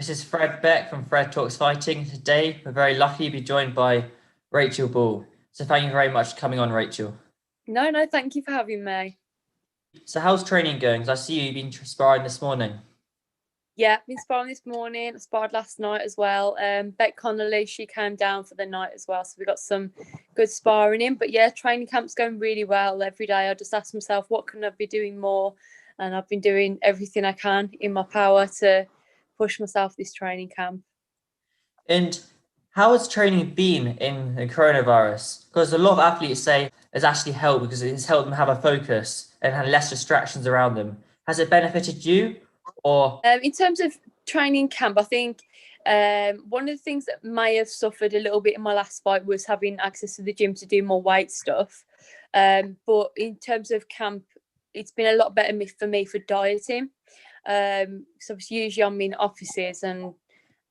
This is Fred Beck from Fred Talks Fighting. Today, we're very lucky to be joined by Rachel Ball. So thank you very much for coming on, Rachel. No, thank you for having me. So how's training going? 'Cause I see you've been sparring this morning. Yeah, been sparring this morning. I sparred last night as well. Beck Connolly, she came down for the night as well. So we got some good sparring in. But yeah, training camp's going really well. Every day I just ask myself, what can I be doing more? And I've been doing everything I can in my power to push myself this training camp. And how has training been in the coronavirus? Because a lot of athletes say it's actually helped because it's helped them have a focus and have less distractions around them. Has it benefited you or In terms of training camp, I think one of the things that may have suffered a little bit in my last fight was having access to the gym to do more weight stuff. But in terms of camp, it's been a lot better for me for dieting. So usually I'm in offices and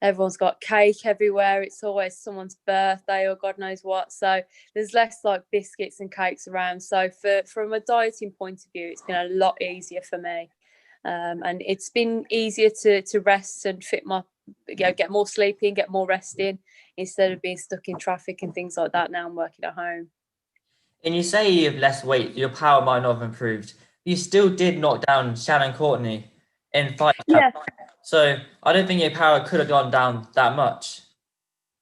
everyone's got cake everywhere. It's always someone's birthday or God knows what. So there's less like biscuits and cakes around. So from a dieting point of view, it's been a lot easier for me. And it's been easier to rest and get more sleeping, get more resting instead of being stuck in traffic and things like that. Now I'm working at home. and you say you have less weight, your power might not have improved. You still did knock down Shannon Courtney in fight camp. Yeah, So I don't think your power could have gone down that much.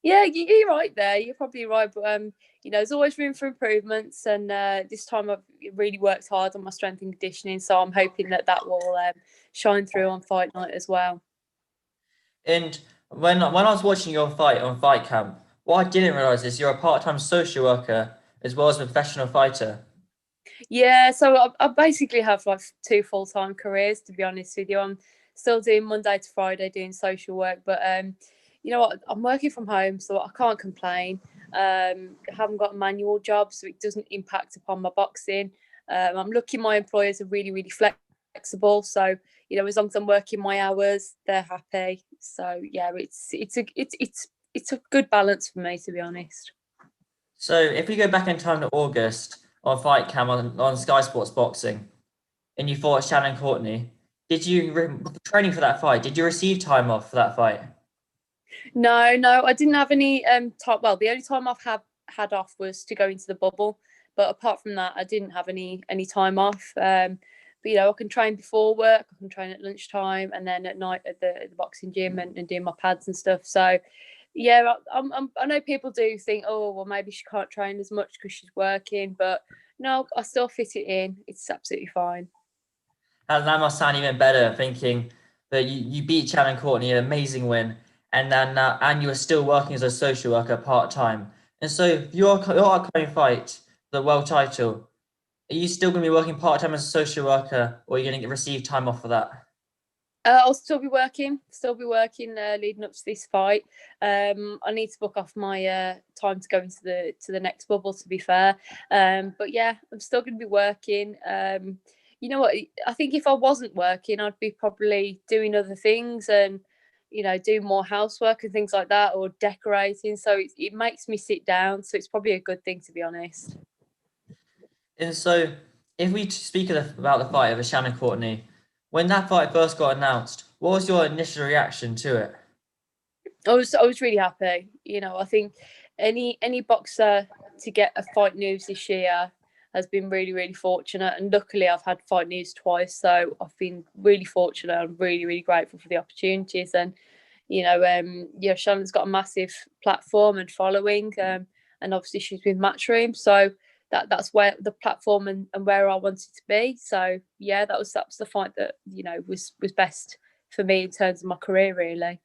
yeah, you're right there. You're probably right, but there's always room for improvements. And this time I've really worked hard on my strength and conditioning, so I'm hoping that will shine through on fight night as well. And when I was watching your fight on Fight Camp, what I didn't realize is you're a part-time social worker as well as a professional fighter. Yeah, so I basically have like two full-time careers, to be honest with you. I'm still doing Monday to Friday doing social work, but you know what? I'm working from home, so I can't complain. I haven't got a manual job, so it doesn't impact upon my boxing. I'm lucky my employers are really, really flexible. So, as long as I'm working my hours, they're happy. So yeah, it's a good balance for me, to be honest. So if we go back in time to August on Fight Camp on Sky Sports Boxing, and you fought Shannon Courtney, did you training for that fight? Did you receive time off for that fight? No, I didn't have any time. Well, the only time I've had off was to go into the bubble, but apart from that, I didn't have any time off. But I can train before work, I can train at lunchtime, and then at night at the boxing gym and doing my pads and stuff. So, yeah, I know people do think, oh, well, maybe she can't train as much because she's working, but no, I still fit it in. It's absolutely fine. And that must sound even better thinking that you beat Shannon Courtney, an amazing win, and then and you were still working as a social worker part-time. And so your upcoming fight, the world title, are you still going to be working part-time as a social worker, or are you going to receive time off for that? I'll still be working leading up to this fight. I need to book off my time to go into the next bubble. To be fair, but yeah, I'm still going to be working. You know what? I think if I wasn't working, I'd be probably doing other things and doing more housework and things like that, or decorating. So it makes me sit down. So it's probably a good thing, to be honest. And so, if we speak about the fight of Shannon Courtney, when that fight first got announced, what was your initial reaction to it? I was really happy. I think any boxer to get a fight news this year has been really, really fortunate. And luckily I've had fight news twice. So I've been really fortunate. I'm really, really grateful for the opportunities. And, Shannon's got a massive platform and following. And obviously she's with Matchroom. So that's where the platform and where I wanted to be. So yeah, that was the fight that, was best for me in terms of my career really.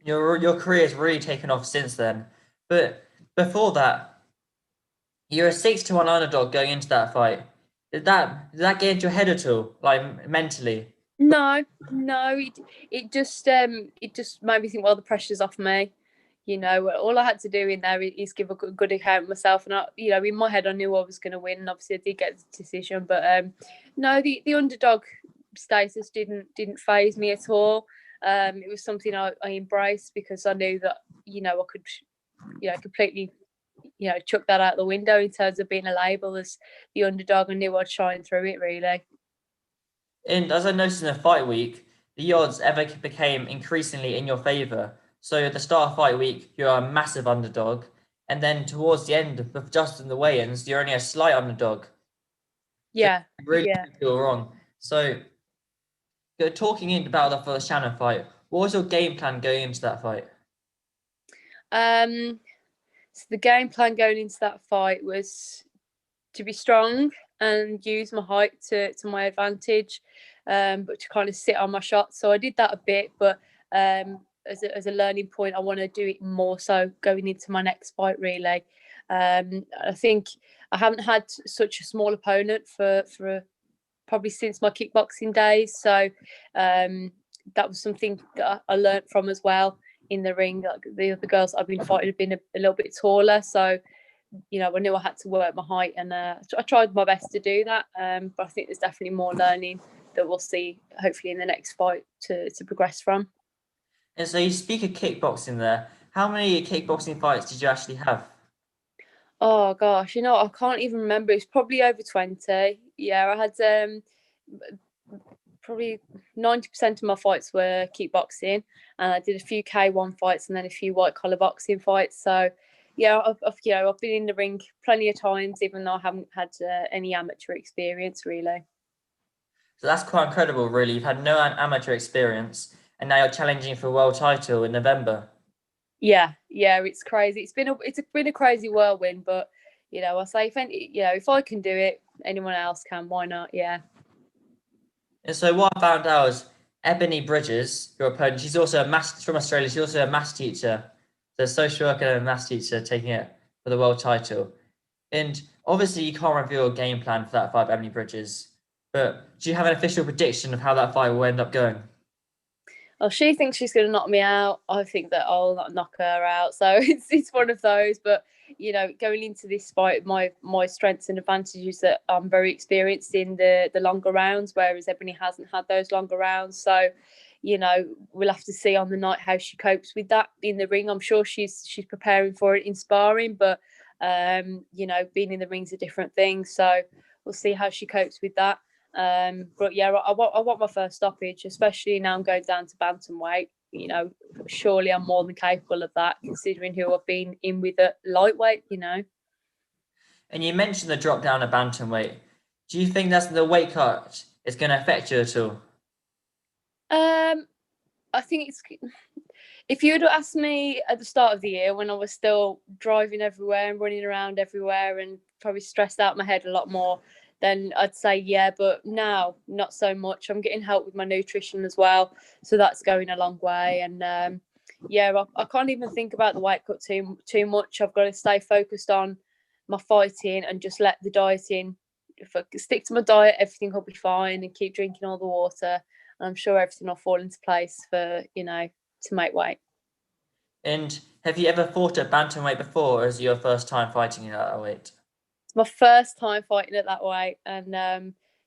Your career has really taken off since then. But before that, you're a 6-1 underdog going into that fight. Did that get into your head at all, like mentally? No, it just made me think. Well, the pressure's off me. All I had to do in there is give a good account of myself, and in my head, I knew I was going to win. And obviously, I did get the decision, but no, the underdog status didn't phase me at all. It was something I embraced because I knew that I could, completely chuck that out the window in terms of being a label as the underdog. I knew I'd shine through it really. And as I noticed in the fight week, the odds ever became increasingly in your favor. So at the start of fight week, you're a massive underdog. And then towards the end of just in the weigh-ins, you're only a slight underdog. Yeah, You really yeah. feel wrong. So talking about the first Shannon fight, what was your game plan going into that fight? So the game plan going into that fight was to be strong and use my height to my advantage, but to kind of sit on my shots. So I did that a bit, but as a learning point, I want to do it more so going into my next fight. Really, I think I haven't had such a small opponent for probably since my kickboxing days. So that was something that I learned from as well in the ring. Like the other girls I've been fighting have been a little bit taller, so I knew I had to work my height, and I tried my best to do that. But I think there's definitely more learning that we'll see hopefully in the next fight to progress from. And so you speak of kickboxing there. How many kickboxing fights did you actually have? Oh gosh, I can't even remember. It's probably over 20. Yeah, I had probably 90% of my fights were kickboxing, and I did a few K1 fights and then a few white collar boxing fights. So yeah, I've been in the ring plenty of times, even though I haven't had any amateur experience really. So that's quite incredible, really. You've had no amateur experience, and now you're challenging for a world title in November. Yeah, it's crazy. It's been a crazy whirlwind, but I say if I can do it, anyone else can. Why not? Yeah. And so what I found out was Ebony Bridges, your opponent, she's also a maths from Australia. She's also a maths teacher, so a social worker and a maths teacher taking it for the world title. And obviously, you can't reveal a game plan for that fight, Ebony Bridges. But do you have an official prediction of how that fight will end up going? Well, she thinks she's going to knock me out. I think that I'll not knock her out. So it's one of those. But going into this fight, my strengths and advantages that I'm very experienced in the longer rounds, whereas Ebony hasn't had those longer rounds. So we'll have to see on the night how she copes with that in the ring. I'm sure she's preparing for it in sparring, but being in the ring's a different thing. So we'll see how she copes with that. But yeah, I want my first stoppage, especially now I'm going down to bantamweight. Surely I'm more than capable of that, considering who I've been in with at lightweight. And you mentioned the drop down at bantamweight. Do you think that's the weight cut is going to affect you at all? I think if you had asked me at the start of the year when I was still driving everywhere and running around everywhere and probably stressed out my head a lot more, then I'd say yeah. But now, not so much. I'm getting help with my nutrition as well, so that's going a long way. And I can't even think about the weight cut too much. I've got to stay focused on my fighting and just let the dieting. If I stick to my diet, everything will be fine, and keep drinking all the water. And I'm sure everything will fall into place for to make weight. And have you ever fought at bantamweight before, or is it your first time fighting at that weight? It's my first time fighting at that weight, and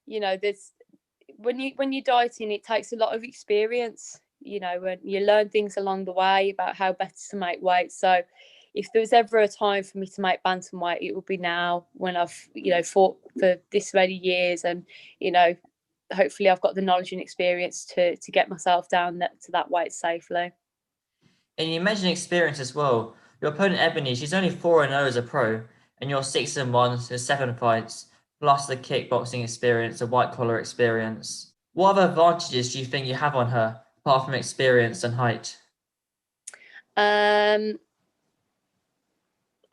there's when you're dieting, it takes a lot of experience. And you learn things along the way about how better to make weight. So, if there was ever a time for me to make bantamweight, it would be now when I've fought for this many years, and hopefully I've got the knowledge and experience to get myself down to that weight safely. And you mentioned experience as well. Your opponent Ebony, she's only 4-0 as a pro, and you're 6-1, so 7 fights, plus the kickboxing experience, the white collar experience. What other advantages do you think you have on her, apart from experience and height? I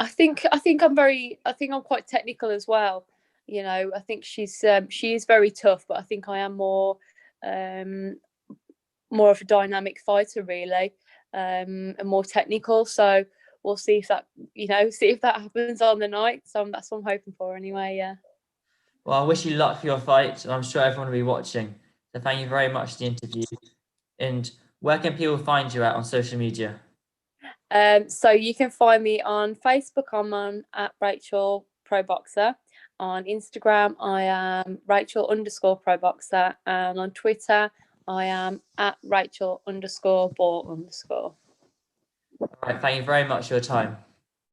think I'm quite technical as well. I think she is very tough, but I think I am more of a dynamic fighter really, and more technical. So we'll see if that happens on the night. So that's what I'm hoping for anyway. Yeah. Well, I wish you luck for your fight, and I'm sure everyone will be watching. So thank you very much for the interview. And where can people find you on social media? So you can find me on Facebook. I'm on at Rachel Pro Boxer. On Instagram, I am Rachel_Pro and on Twitter, I am at Rachel_Ball_. All right, thank you very much for your time.